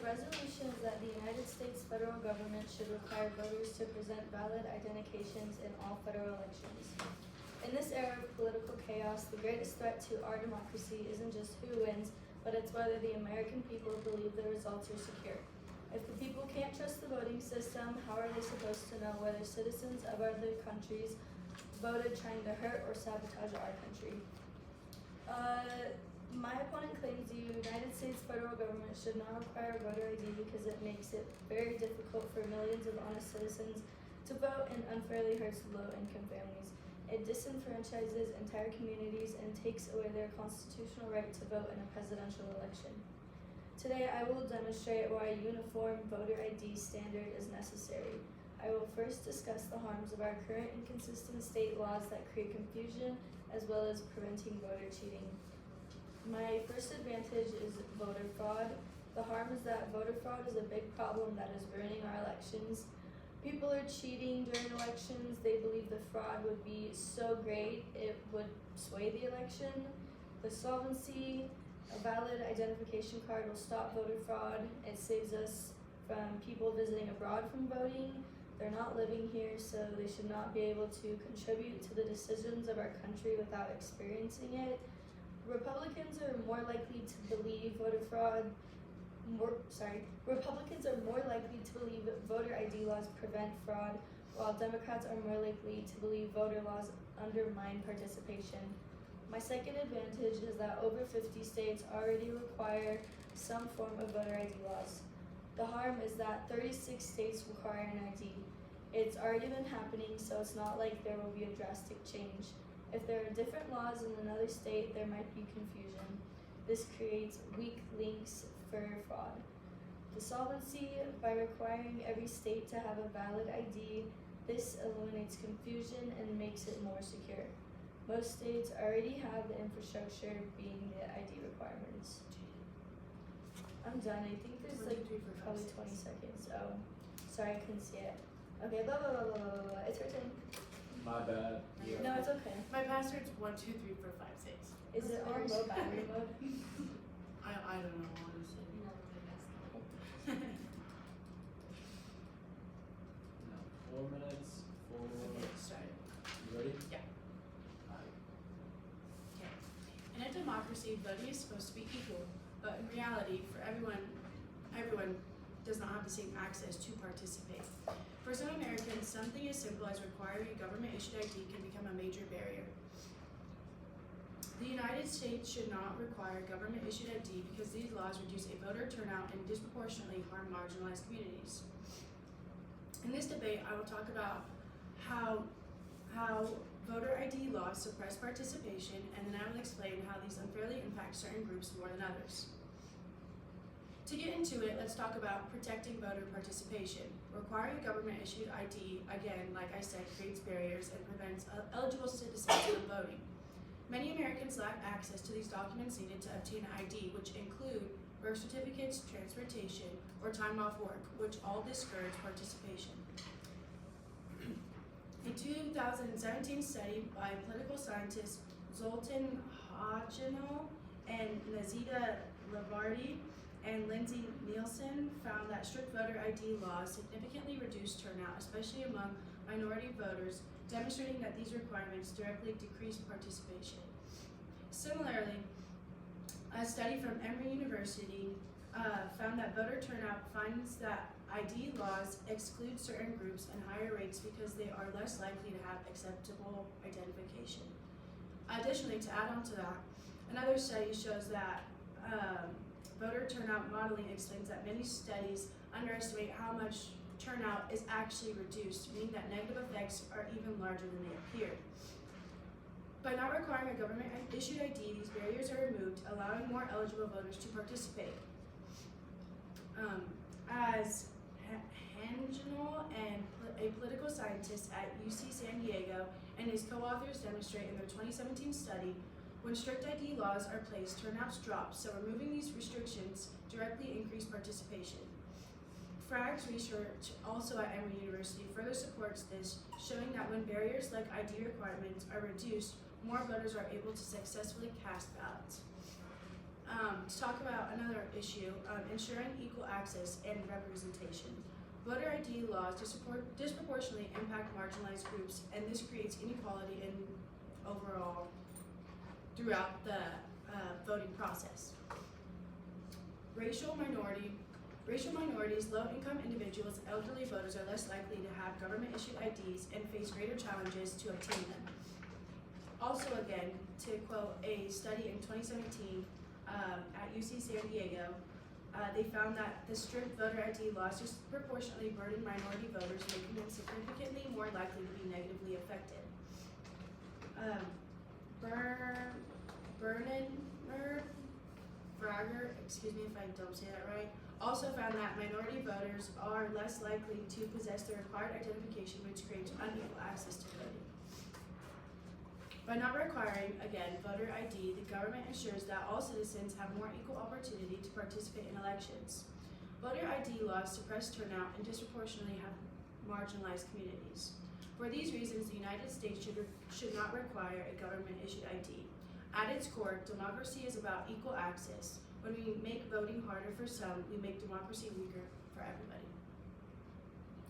resolution is that the United States federal government should require voters to present valid identifications in all federal elections. In this era of political chaos, the greatest threat to our democracy isn't just who wins, but it's whether the American people believe the results are secure. If the people can't trust the voting system, how are they supposed to know whether citizens of other countries voted trying to hurt or sabotage our country? My opponent claims the United States federal government should not require voter ID because it makes it very difficult for millions of honest citizens to vote and unfairly hurts low-income families. It disenfranchises entire communities and takes away their constitutional right to vote in a presidential election. Today, I will demonstrate why a uniform voter ID standard is necessary. I will first discuss the harms of our current inconsistent state laws that create confusion as well as preventing voter cheating. My first advantage is voter fraud. The harm is that voter fraud is a big problem that is ruining our elections. People are cheating during elections. They believe the fraud would be so great it would sway the election. The solvency, a valid identification card will stop voter fraud. It saves us from people visiting abroad from voting. They're not living here, so they should not be able to contribute to the decisions of our country without experiencing it. Republicans are more likely to believe Republicans are more likely to believe voter ID laws prevent fraud, while Democrats are more likely to believe voter laws undermine participation. My second advantage is that over 50 states already require some form of voter ID laws. The harm is that 36 states require an ID. It's already been happening, so it's not like there will be a drastic change. If there are different laws in another state, there might be confusion. This creates weak links for fraud. The solvency, by requiring every state to have a valid ID, this eliminates confusion and makes it more secure. Most states already have the infrastructure being the ID requirements. I'm done. I think there's like probably 20 seconds. Oh, sorry, I couldn't see it. Okay, blah, blah, blah, blah, blah, blah. It's your turn. My bad. Yeah. No, it's okay. My password's 1, 2, 3, 4, 5, 6. Is it on low battery mode? I don't know, honestly. No, 4 minutes for. Okay, started. You ready? Yeah. Alright. Okay. In a democracy, voting is supposed to be equal, but in reality, for everyone does not have the same access to participate. For some Americans, something as simple as requiring a government-issued ID can become a major barrier. The United States should not require government-issued ID because these laws reduce a voter turnout and disproportionately harm marginalized communities. In this debate, I will talk about how voter ID laws suppress participation, and then I will explain how these unfairly impact certain groups more than others. To get into it, let's talk about protecting voter participation. Requiring a government-issued ID, again, like I said, creates barriers and prevents eligible citizens from voting. Many Americans lack access to these documents needed to obtain an ID, which include birth certificates, transportation, or time off work, which all discourage participation. A 2017 study by political scientists Zoltan Hodgkinol and Nazita Lavardi and Lindsay Nielsen found that strict voter ID laws significantly reduced turnout, especially among minority voters, demonstrating that these requirements directly decrease participation. Similarly, a study from Emory University found that voter turnout finds that ID laws exclude certain groups in higher rates because they are less likely to have acceptable identification. Additionally, to add on to that, another study shows that voter turnout modeling explains that many studies underestimate how much turnout is actually reduced, meaning that negative effects are even larger than they appear. By not requiring a government-issued ID, these barriers are removed, allowing more eligible voters to participate. As Hodgkinol and a political scientist at UC San Diego and his co-authors demonstrate in their 2017 study, when strict ID laws are placed, turnouts drop, so removing these restrictions directly increase participation. Fragg's research, also at Emory University, further supports this, showing that when barriers like ID requirements are reduced, more voters are able to successfully cast ballots. To talk about another issue, ensuring equal access and representation. Voter ID laws disproportionately impact marginalized groups, and this creates inequality in overall throughout the voting process. Racial minorities, low-income individuals, elderly voters are less likely to have government-issued IDs and face greater challenges to obtain them. Also, again, to quote a study in 2017 at UC San Diego, they found that the strict voter ID laws disproportionately burden minority voters, making them significantly more likely to be negatively affected. Brager, excuse me if I don't say that right, also found that minority voters are less likely to possess the required identification, which creates unequal access to voting. By not requiring, again, voter ID, the government ensures that all citizens have more equal opportunity to participate in elections. Voter ID laws suppress turnout and disproportionately have marginalized communities. For these reasons, the United States should not require a government-issued ID. At its core, democracy is about equal access. When we make voting harder for some, we make democracy weaker for everybody.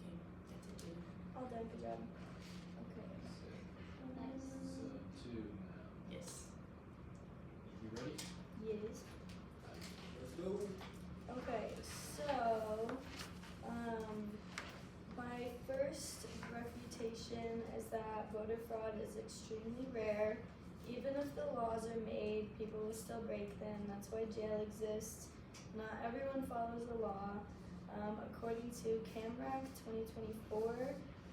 Okay, that's it, Jada. All done, good job. Okay. So 2 now. Yes. You ready? Yes. Let's go. Okay, so, my first refutation is that voter fraud is extremely rare. Even if the laws are made, people will still break them. That's why jail exists. Not everyone follows the law. According to CAMRAC 2024,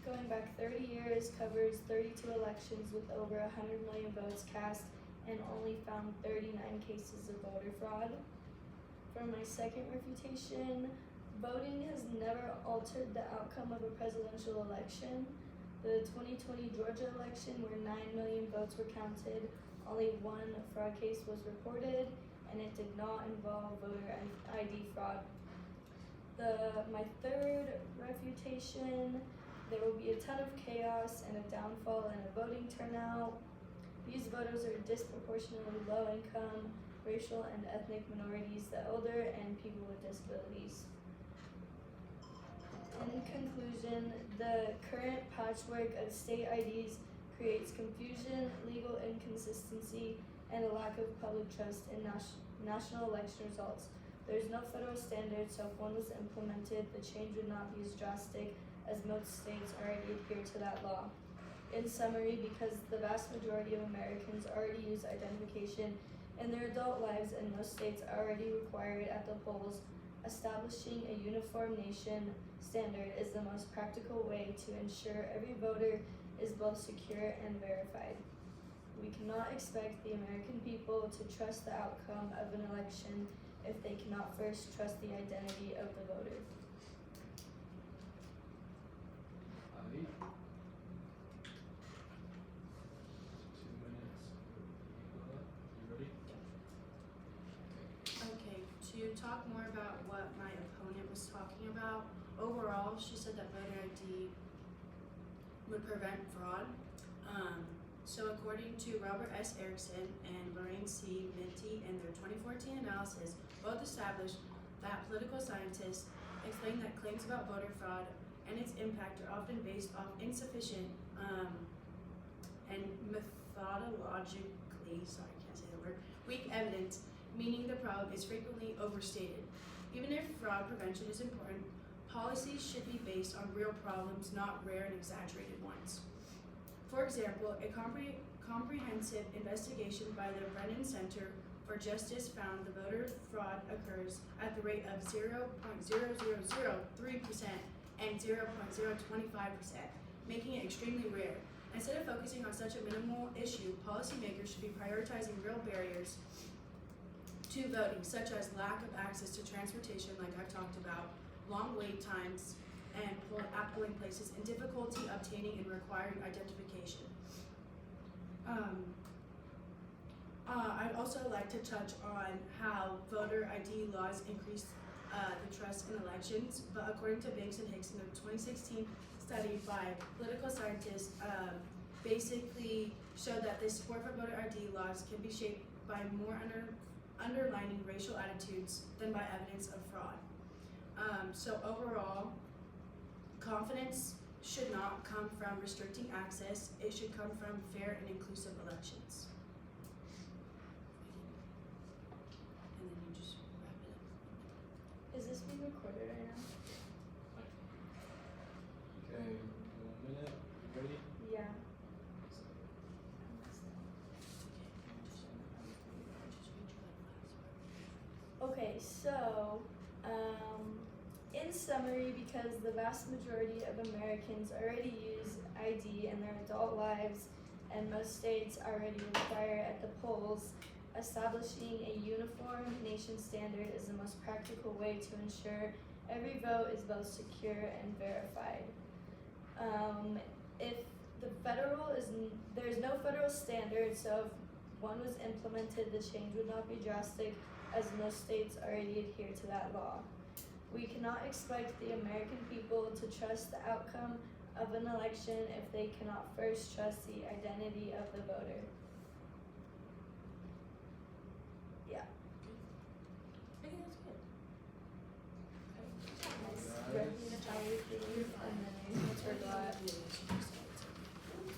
going back 30 years, covers 32 elections with over 100 million votes cast and only found 39 cases of voter fraud. For my second refutation, voting has never altered the outcome of a presidential election. The 2020 Georgia election, where 9 million votes were counted, only one fraud case was reported, and it did not involve voter ID fraud. My third refutation, there will be a ton of chaos and a downfall in a voting turnout. These voters are disproportionately low income, racial and ethnic minorities, the elder, and people with disabilities. In conclusion, the current patchwork of state IDs creates confusion, legal inconsistency, and a lack of public trust in national election results. There is no federal standard, so if one was implemented, the change would not be as drastic as most states already adhere to that law. In summary, because the vast majority of Americans already use identification in their adult lives and most states already require it at the polls, establishing a uniform nation standard is the most practical way to ensure every voter is both secure and verified. We cannot expect the American people to trust the outcome of an election if they cannot first trust the identity of the voter. Avi? 2 minutes. You ready? Okay, to talk more about what my opponent was talking about, overall, she said that voter ID would prevent fraud. So according to Robert S. Erickson and Lorraine C. Minty in their 2014 analysis, both established that political scientists explain that claims about voter fraud and its impact are often based off insufficient and methodologically, weak evidence, meaning the problem is frequently overstated. Even if fraud prevention is important, policies should be based on real problems, not rare and exaggerated ones. For example, a comprehensive investigation by the Brennan Center for Justice found the voter fraud occurs at the rate of 0.0003% and 0.025%, making it extremely rare. Instead of focusing on such a minimal issue, policymakers should be prioritizing real barriers to voting, such as lack of access to transportation, like I've talked about, long wait times and at polling places, and difficulty obtaining and requiring identification. I'd also like to touch on how voter ID laws increase the trust in elections, but according to Banks and Hicks in a 2016 study by political scientists, basically showed that the support for voter ID laws can be shaped by more underlining racial attitudes than by evidence of fraud. So overall, confidence should not come from restricting access, it should come from fair and inclusive elections. And then you just wrap it up. Is this being recorded right now? Okay, 1 minute. You ready? Yeah. Okay, so, in summary, because the vast majority of Americans already use ID in their adult lives and most states already require at the polls, establishing a uniform nation standard is the most practical way to ensure every vote is both secure and verified. If the there's no federal standard, so if one was implemented, the change would not be drastic as most states already adhere to that law. We cannot expect the American people to trust the outcome of an election if they cannot first trust the identity of the voter. Yeah. I think that's good. Nice. Alright. Ready to tell you, and then I forgot. Yeah,